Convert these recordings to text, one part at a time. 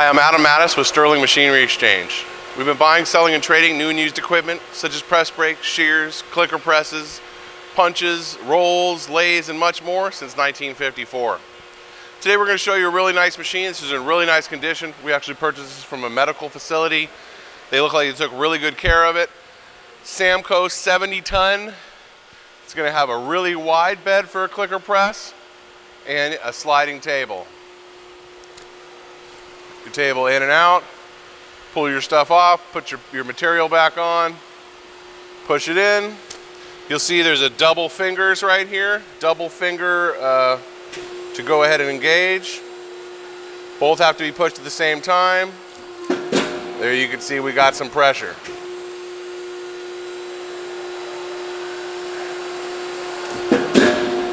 Hi, I'm Adam Mattis with Sterling Machinery Exchange. We've been buying, selling, and trading new and used equipment such as press brakes, shears, clicker presses, punches, rolls, lathes, and much more since 1954. Today we're going to show you a really nice machine. This is in really nice condition. We actually purchased this from a medical facility. They look like they took really good care of it. Samco 70-ton. It's going to have a really wide bed for a clicker press and a sliding table. Your table in and out, pull your stuff off, put your material back on, push it in. You'll see there's a double fingers right here, double finger to go ahead and engage. Both have to be pushed at the same time. There you can see we got some pressure.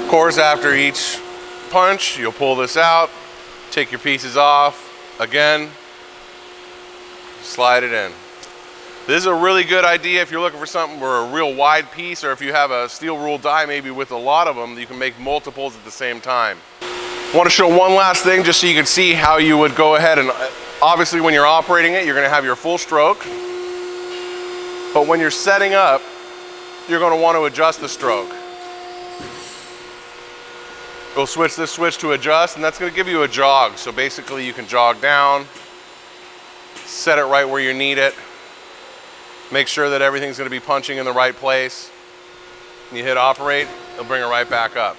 Of course, after each punch, you'll pull this out, take your pieces off. Again, slide it in. This is a really good idea if you're looking for something for a real wide piece, or if you have a steel rule die maybe with a lot of them, you can make multiples at the same time. I want to show one last thing just so you can see how you would go ahead and, obviously when you're operating it, you're going to have your full stroke. But when you're setting up, you're going to want to adjust the stroke. Go switch this switch to adjust, and that's going to give you a jog. So basically you can jog down, set it right where you need it, make sure that everything's going to be punching in the right place. And you hit operate, it'll bring it right back up.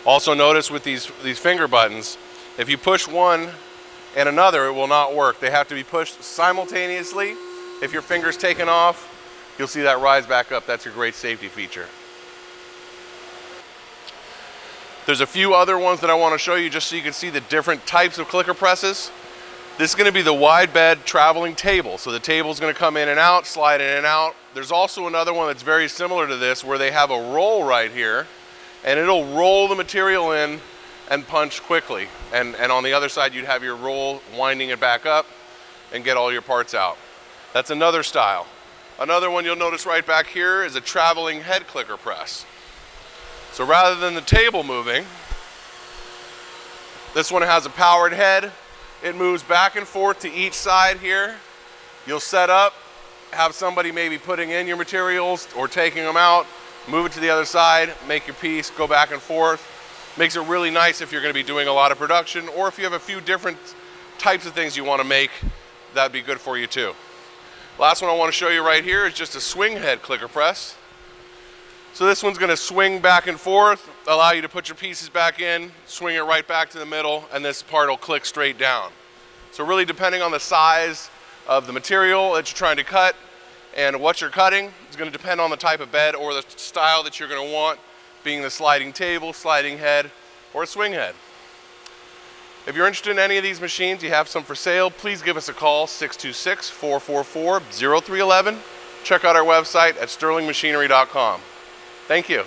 Also notice with these finger buttons, if you push one and another, it will not work. They have to be pushed simultaneously. If your finger's taken off, you'll see that rise back up. That's your great safety feature. There's a few other ones that I want to show you just so you can see the different types of clicker presses. This is going to be the wide bed traveling table. So the table is going to come in and out, slide in and out. There's also another one that's very similar to this where they have a roll right here, and it'll roll the material in and punch quickly. And on the other side, you'd have your roll winding it back up and get all your parts out. That's another style. Another one you'll notice right back here is a traveling head clicker press. So rather than the table moving, this one has a powered head. It moves back and forth to each side here. You'll set up, have somebody maybe putting in your materials or taking them out, move it to the other side, make your piece, go back and forth. Makes it really nice if you're going to be doing a lot of production, or if you have a few different types of things you want to make, that'd be good for you too. Last one I want to show you right here is just a swing head clicker press. So this one's going to swing back and forth, allow you to put your pieces back in, swing it right back to the middle, and this part will click straight down. So really depending on the size of the material that you're trying to cut and what you're cutting, is going to depend on the type of bed or the style that you're going to want, being the sliding table, sliding head, or a swing head. If you're interested in any of these machines, you have some for sale, please give us a call, 626-444-0311. Check out our website at sterlingmachinery.com. Thank you.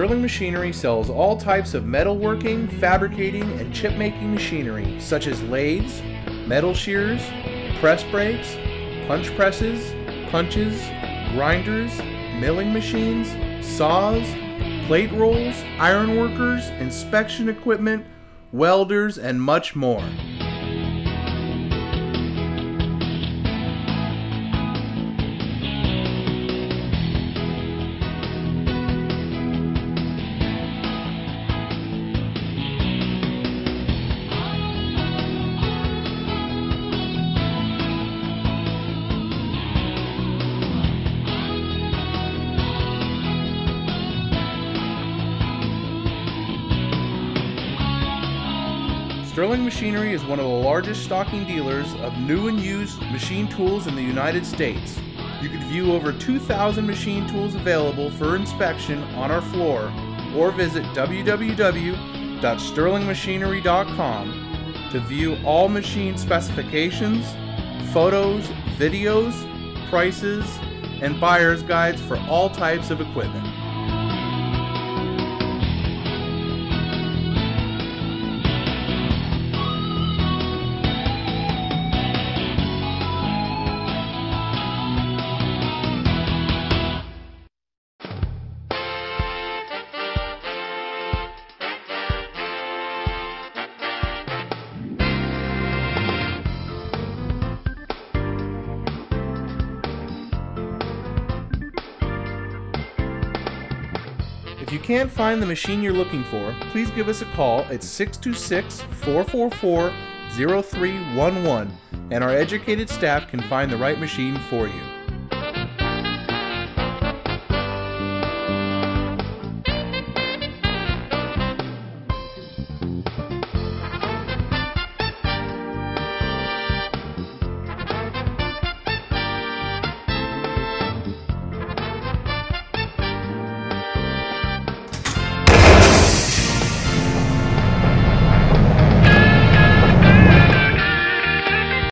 Sterling Machinery sells all types of metalworking, fabricating, and chip-making machinery such as lathes, metal shears, press brakes, punch presses, punches, grinders, milling machines, saws, plate rolls, iron workers, inspection equipment, welders, and much more. Sterling Machinery is one of the largest stocking dealers of new and used machine tools in the United States. You can view over 2,000 machine tools available for inspection on our floor or visit www.sterlingmachinery.com to view all machine specifications, photos, videos, prices, and buyer's guides for all types of equipment. If you can't find the machine you're looking for, please give us a call at 626-444-0311 and our educated staff can find the right machine for you.